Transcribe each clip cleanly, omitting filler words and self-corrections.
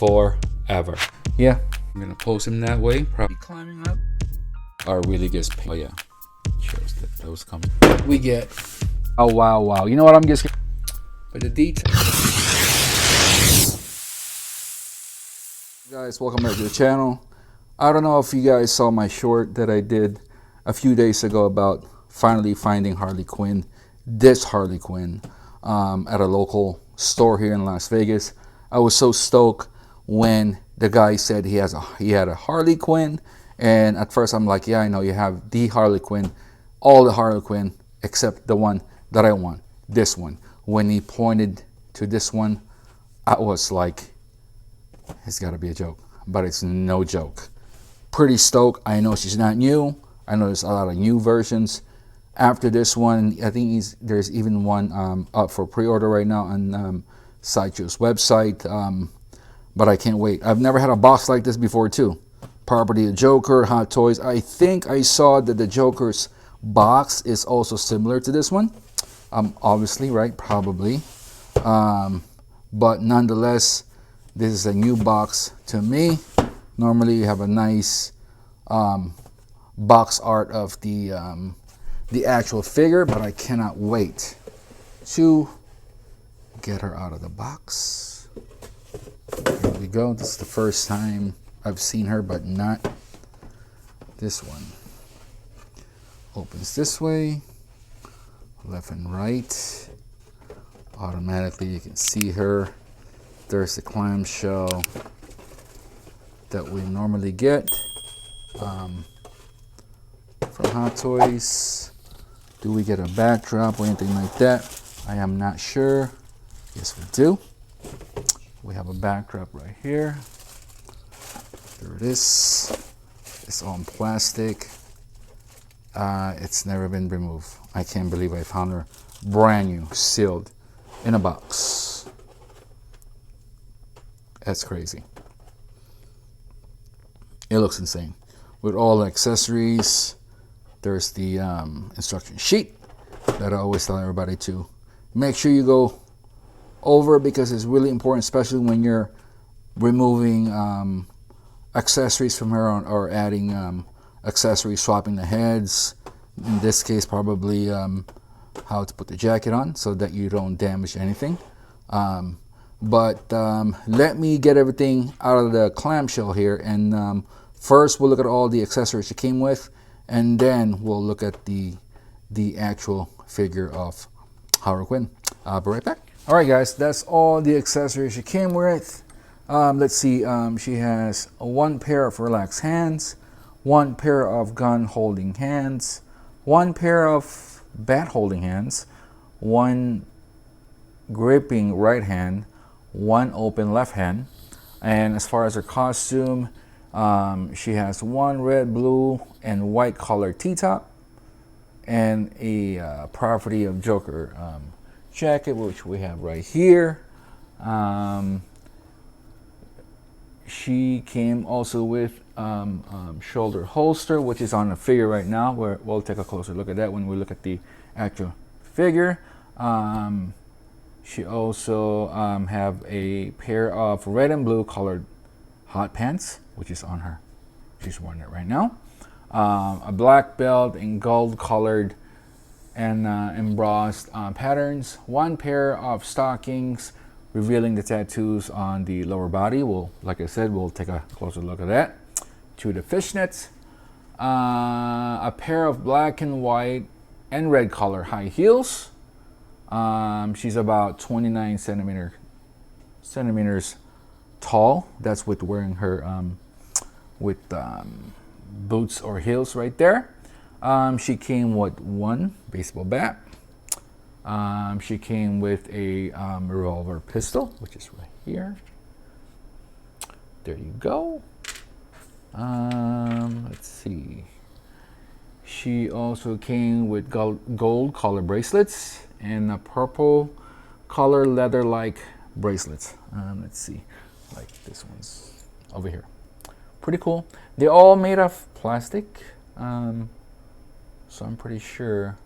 forever. Yeah. I'm gonna pose him that way, probably climbing up. Or really gets paid. Oh yeah, shows that those coming. We get. Oh wow, wow. You know what? I'm just. But the details. Guys, welcome back to the channel. I don't know if you guys saw my short that I did a few days ago about finally finding Harley Quinn. This Harley Quinn at a local store here in Las Vegas. I was so stoked when the guy said he had a Harley Quinn, and at first I'm like, yeah, I know you have the Harley Quinn, all the Harley Quinn except the one that I want, this one. When he pointed to this one, I was like, it's got to be a joke, but it's no joke. Pretty stoked. I know she's not new. I know there's a lot of new versions. After this one, I think there's even one up for pre-order right now on Sideshow's website. But I can't wait. I've never had a box like this before too. Property of Joker, Hot Toys. I think I saw that the Joker's box is also similar to this one. Obviously, right? Probably. But nonetheless, this is a new box to me. Normally you have a nice box art of the actual figure, but I cannot wait to get her out of the box. Here we go. This is the first time I've seen her, but not this one. Opens this way, left and right. Automatically you can see her. There's the clamshell that we normally get from Hot Toys. Do we get a backdrop or anything like that? I am not sure. Yes, we do. We have a backdrop right here. There it is. It's on plastic. It's never been removed. I can't believe I found her brand new, sealed in a box. That's crazy. It looks insane. With all the accessories, there's the instruction sheet that I always tell everybody to make sure you go over, because it's really important, especially when you're removing accessories from her or adding accessories, swapping the heads. In this case, probably how to put the jacket on so that you don't damage anything. But let me get everything out of the clamshell here, and first we'll look at all the accessories she came with, and then we'll look at the actual figure of Harley Quinn. I'll be right back. All right, guys, that's all the accessories she came with. Let's see, she has one pair of relaxed hands, one pair of gun holding hands, one pair of bat holding hands, one gripping right hand, one open left hand. And as far as her costume, she has one red, blue, and white colored T-top, and a Property of Joker jacket, which we have right here. She came also with shoulder holster, which is on the figure right now. We'll take a closer look at that when we look at the actual figure. She also have a pair of red and blue colored hot pants, which is on her. She's wearing it right now. A black belt in gold colored and embossed patterns. One pair of stockings revealing the tattoos on the lower body. Like I said, we'll take a closer look at that. To the fishnets. A pair of black and white and red color high heels. She's about 29 centimeters tall. That's with wearing her boots or heels right there. She came with one baseball bat. She came with a revolver pistol, which is right here. There you go. Let's see. She also came with gold color bracelets and a purple color leather-like bracelets. Let's see, like this one's over here. Pretty cool. They're all made of plastic, so I'm pretty sure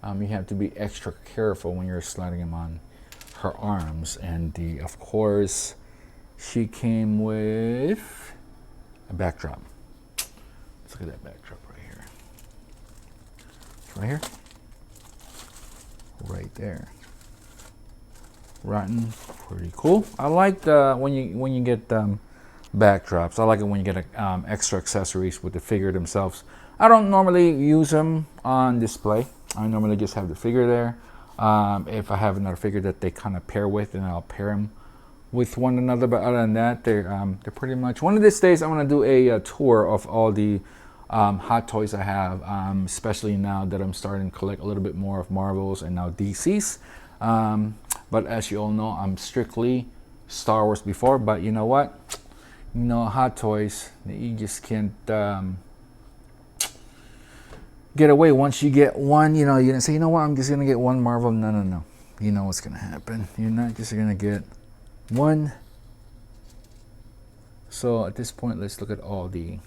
you have to be extra careful when you're sliding them on her arms. And of course, she came with a backdrop. Let's look at that backdrop right here. It's right here. Right there. Rotten, pretty cool. I like the when you get backdrops. I like it when you get extra accessories with the figure themselves. I don't normally use them on display. I normally just have the figure there. If I have another figure that they kind of pair with, then I'll pair them with one another. But other than that, they're pretty much. One of these days, I'm gonna do a tour of all the hot toys I have, especially now that I'm starting to collect a little bit more of Marvels and now DCs. But as you all know, I'm strictly Star Wars before. But you know what? You know, hot toys, you just can't get away. Once you get one, you know, you're gonna say, you know what, I'm just gonna get one Marvel. No, no, no. You know what's gonna happen. You're not just gonna get one. So at this point, let's look at all the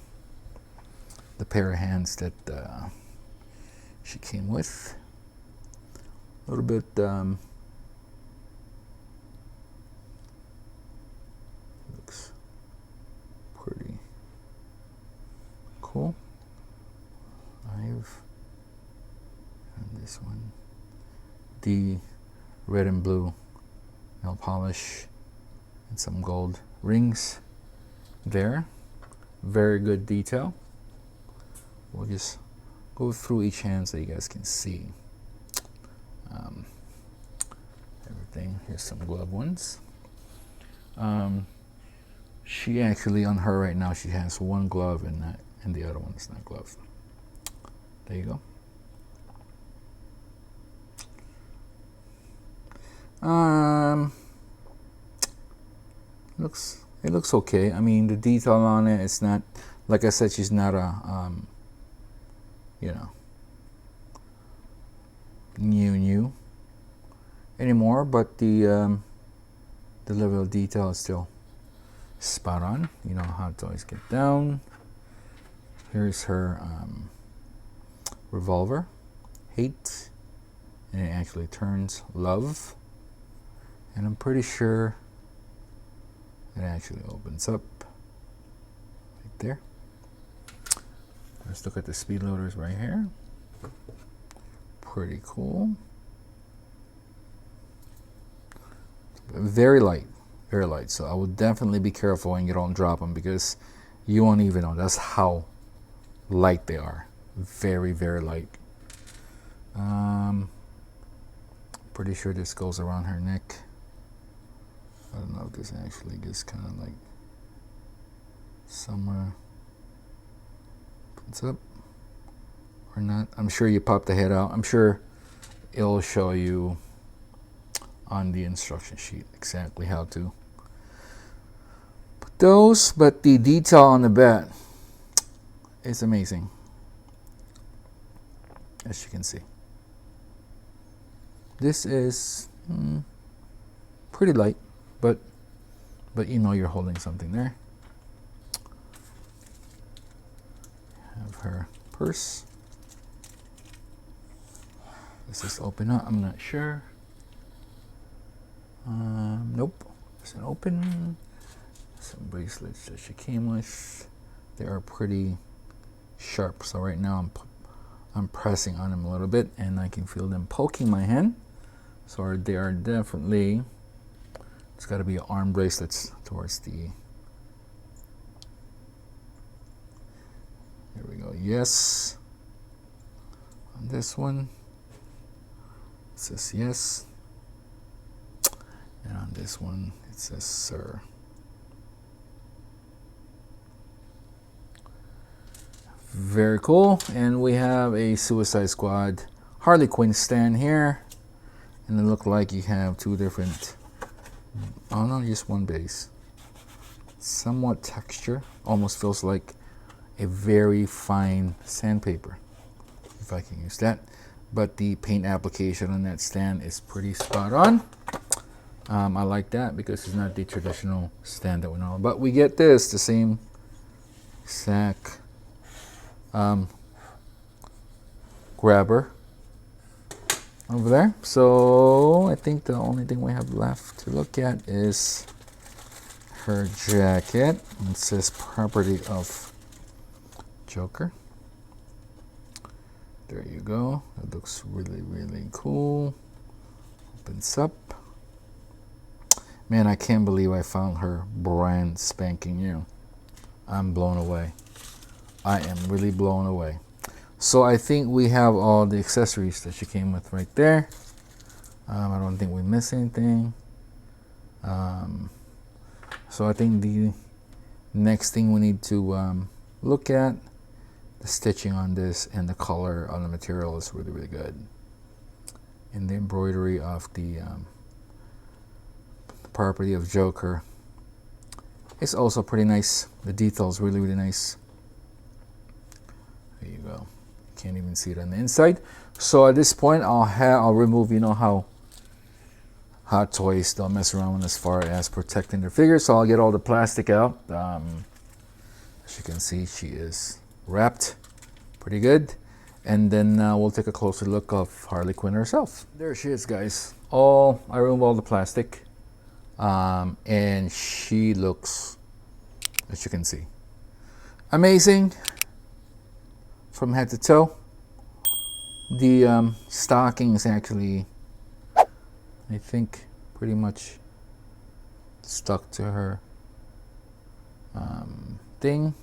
pair of hands that she came with. A little bit looks pretty cool. And this one, the red and blue nail polish and some gold rings there. Very good detail. We'll just go through each hand so you guys can see everything. Here's some glove ones. She actually, on her right now, she has one glove and the other one is not gloved. There you go. It looks okay. I mean, the detail on it, it's not, like I said, she's not a you know, new anymore, but the level of detail is still spot on. You know how toys get down. Here's her revolver, hate, and it actually turns love, and I'm pretty sure it actually opens up right there. Let's look at the speed loaders right here. Pretty cool. Very light, very light. So I would definitely be careful when you don't drop them, because you won't even know. That's how light they are. Very, very light. Pretty sure this goes around her neck. I don't know if this actually gets kind of like somewhere puts up or not. I'm sure you pop the head out. I'm sure it'll show you on the instruction sheet exactly how to put those, but the detail on the bat is amazing, as you can see. This is pretty light, but you know you're holding something there. Have her purse. Does this open up? I'm not sure. Nope. Doesn't open. Some bracelets that she came with. They are pretty sharp. So right now I'm pressing on them a little bit, and I can feel them poking my hand. So they are definitely. It's got to be arm bracelets towards the. Here we go. Yes. On this one, it says yes. And on this one, it says sir. Very cool. And we have a Suicide Squad Harley Quinn stand here. And it looked like you have two different, oh no, just one base. Somewhat texture. Almost feels like a very fine sandpaper, if I can use that. But the paint application on that stand is pretty spot on. I like that because it's not the traditional stand that we know. But we get this, the same exact grabber over there. So I think the only thing we have left to look at is her jacket. It says property of Joker. There you go. That looks really, really cool. Opens up. Man, I can't believe I found her brand spanking new. I'm blown away. I am really blown away. So I think we have all the accessories that she came with right there. I don't think we missed anything. So I think the next thing we need to look at, the stitching on this and the color on the material is really, really good. And the embroidery of the property of Joker is also pretty nice. The detail is really, really nice. There you go. Can't even see it on the inside. So at this point, I'll remove, you know how Hot Toys don't mess around with as far as protecting their figures. So I'll get all the plastic out. As you can see, she is wrapped pretty good. And then we'll take a closer look of Harley Quinn herself. There she is, guys. I removed all the plastic. And she looks, as you can see, amazing from head to toe. The stocking is actually, I think, pretty much stuck to her thing.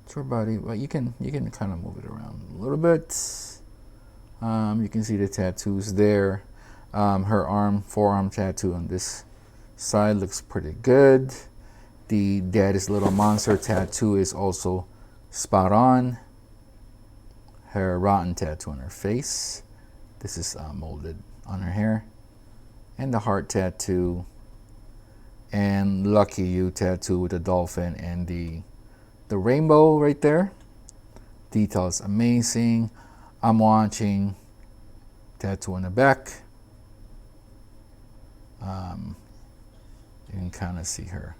To her body. Well, you can kind of move it around a little bit. You can see the tattoos there. Her forearm tattoo on this side looks pretty good. The Daddy's Little Monster tattoo is also spot on. Her rotten tattoo on her face. This is molded on her hair. And the heart tattoo. And Lucky You tattoo with the dolphin and the rainbow right there. Detail is amazing. I'm watching tattoo on the back. You can kind of see her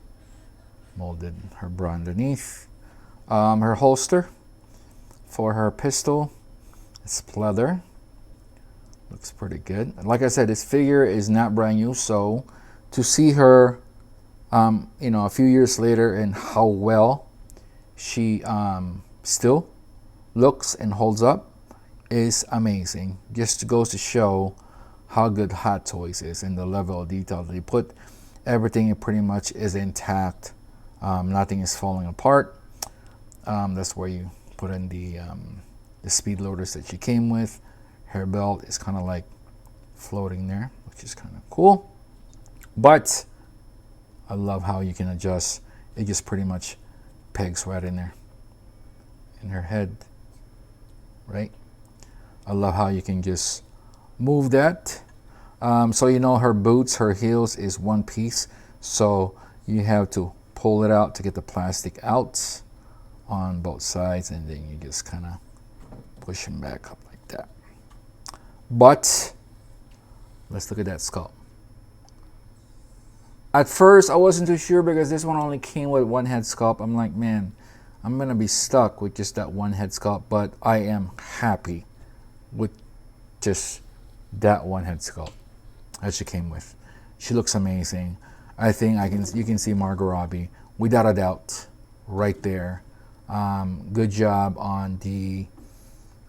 molded, her bra underneath. Her holster for her pistol, it's pleather. Looks pretty good. Like I said, this figure is not brand new, so to see her, you know, a few years later and how well she still looks and holds up is amazing. Just goes to show how good Hot Toys is and the level of detail they put. Everything pretty much is intact. Nothing is falling apart. That's where you put in the speed loaders that she came with. Her belt is kind of like floating there, which is kind of cool. But I love how you can adjust. It just pretty much pegs right in there. In her head, right? I love how you can just move that. So you know her boots, her heels is one piece. So you have to pull it out to get the plastic out on both sides, and then you just kind of push them back up like that. But let's look at that sculpt. At first, I wasn't too sure because this one only came with one head sculpt. I'm like, man, I'm gonna be stuck with just that one head sculpt. But I am happy with just that one head sculpt that she came with. She looks amazing. I think you can see Margot Robbie without a doubt right there. Good job on the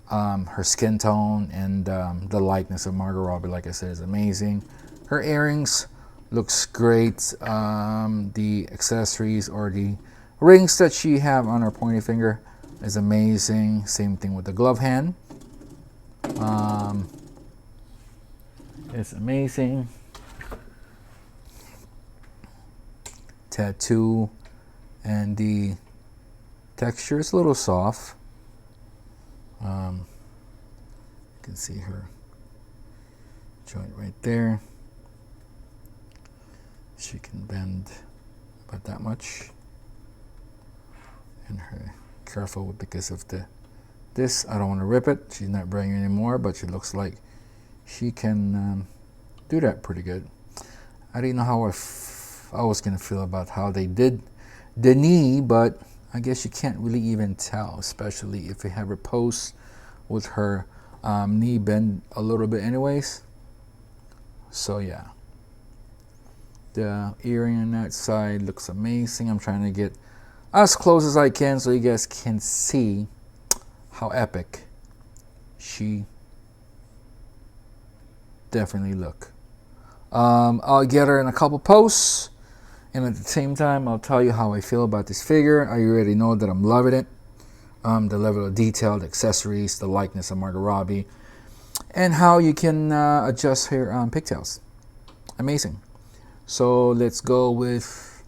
her skin tone, and the likeness of Margot Robbie, like I said, is amazing. Her earrings looks great. The accessories or the rings that she have on her pointy finger is amazing. Same thing with the glove hand. It's amazing. Tattoo, and the texture is a little soft. You can see her joint right there. She can bend about that much. And her careful because of this. I don't want to rip it. She's not brand new anymore, but she looks like she can do that pretty good. I didn't know how I was going to feel about how they did the knee, but I guess you can't really even tell, especially if you have her pose with her knee bend a little bit anyways. So yeah, The earring on that side looks amazing. I'm trying to get as close as I can so you guys can see how epic she definitely look. I'll get her in a couple posts, and at the same time I'll tell you how I feel about this figure. I already know that I'm loving it. The level of detail, the accessories, the likeness of Margot Robbie, and how you can adjust her pigtails. Amazing. So let's go with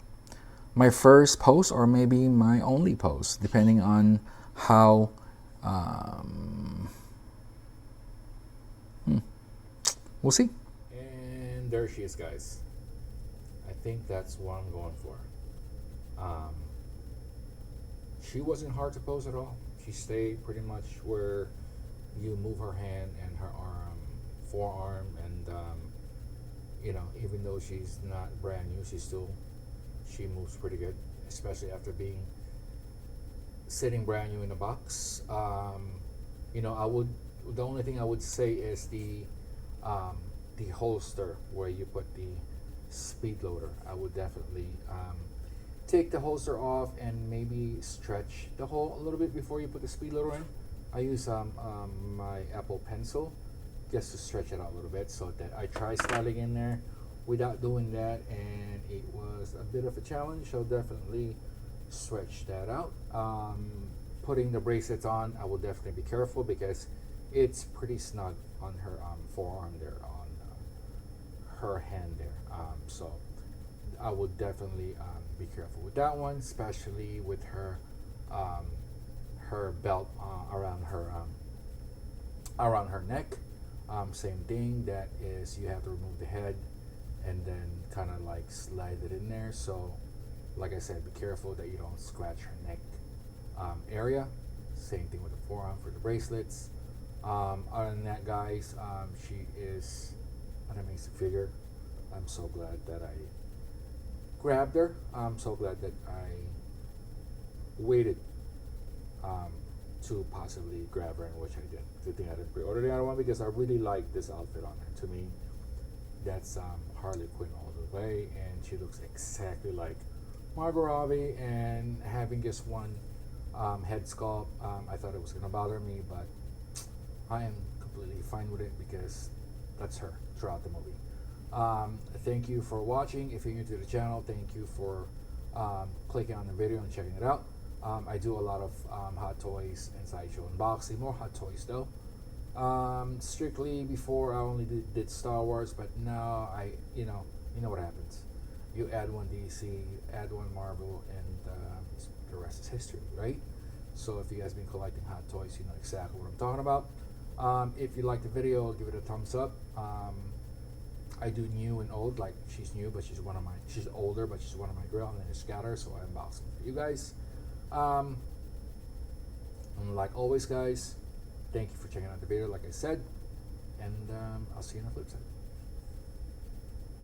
my first post, or maybe my only post, depending on how we'll see. And there she is, guys. I think that's what I'm going for. She wasn't hard to pose at all. She stayed pretty much where you move her hand and her arm, forearm, and you know, even though she's not brand new, she moves pretty good, especially after being sitting brand new in the box. You know, the only thing I would say is the holster where you put the speed loader. I would definitely take the holster off and maybe stretch the hole a little bit before you put the speed loader in. I use my Apple Pencil just to stretch it out a little bit, so that I try styling in there without doing that, and it was a bit of a challenge. So definitely stretch that out. Putting the bracelets on, I will definitely be careful because it's pretty snug on her forearm there, on her hand there. So I would definitely be careful with that one, especially with her her belt around her neck. Same thing, that is, you have to remove the head and then kind of like slide it in there. So like I said, be careful that you don't scratch her neck area. Same thing with the forearm for the bracelets. Other than that, guys, she is an amazing figure. I'm so glad that I grabbed her. I'm so glad that I waited to possibly grab her, in which I did. Good thing I didn't pre-order the other one because I really like this outfit on her. To me, that's Harley Quinn all the way, and she looks exactly like Margot Robbie. And having just one head sculpt, I thought it was gonna bother me, but I am completely fine with it because that's her throughout the movie. Thank you for watching. If you're new to the channel, thank you for clicking on the video and checking it out. I do a lot of Hot Toys and Sideshow unboxing, more Hot Toys though. Strictly before I only did Star Wars, but now you know what happens. You add one DC, you add one Marvel, and the rest is history, right? So if you guys been collecting Hot Toys, you know exactly what I'm talking about. If you like the video, give it a thumbs up. I do new and old, like she's new, but she's older, but she's one of my grail, and then there's Scatter, so I unbox them for you guys. And like always, guys, thank you for checking out the video, like I said, and I'll see you on the flip side.